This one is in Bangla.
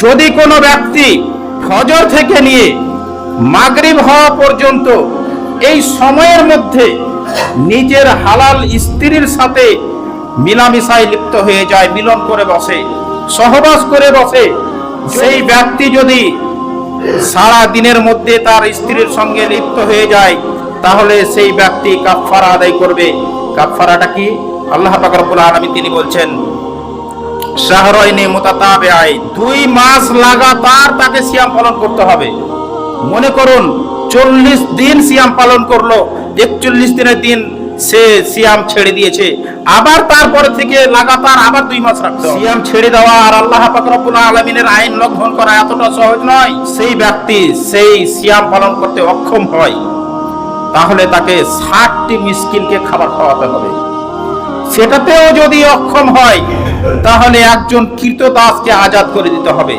যদি কোনো ব্যক্তি ফজর থেকে নিয়ে মাগরিব হওয়া পর্যন্ত এই সময়ের মধ্যে নিজের হালাল স্ত্রীর সাথে মিলামিশায় লিপ্ত হয়ে যায়, মিলন করে বসে, সহবাস করে বসে, সেই ব্যক্তি যদি সারা দিনের মধ্যে তার স্ত্রীর সঙ্গে লিপ্ত হয়ে যায়, তাহলে সেই ব্যক্তি কাফারা আদায় করবে। কাফারাটা কি? আল্লাহ পাক রব্বুল আলামিন তিনি বলছেন, শাহরাইনি মুতাতাবিআইন, 2 মাস লাগাতার তাকে সিয়াম পালন করতে হবে। মনে করুন 40 দিন সিয়াম পালন করলো, 41 দিনের দিন সে সিয়াম ছেড়ে দিয়েছে, আবার তারপরে থেকে লাগাতার আবার 2 মাস রাখতে হবে। সিয়াম ছেড়ে দেওয়া আর আল্লাহ পাক রব্বুল আলামিনের আইন লঙ্ঘন করা এতটা সহজ নয়। সেই ব্যক্তি সেই সিয়াম পালন করতে অক্ষম হয়, তাহলে তাকে 60টি মিসকিনকে খাবার খাওয়াতে হবে। সেটাতেও যদি অক্ষম হয়, তাহলে একজন কৃতদাসকে আজাদ করে দিতে হবে।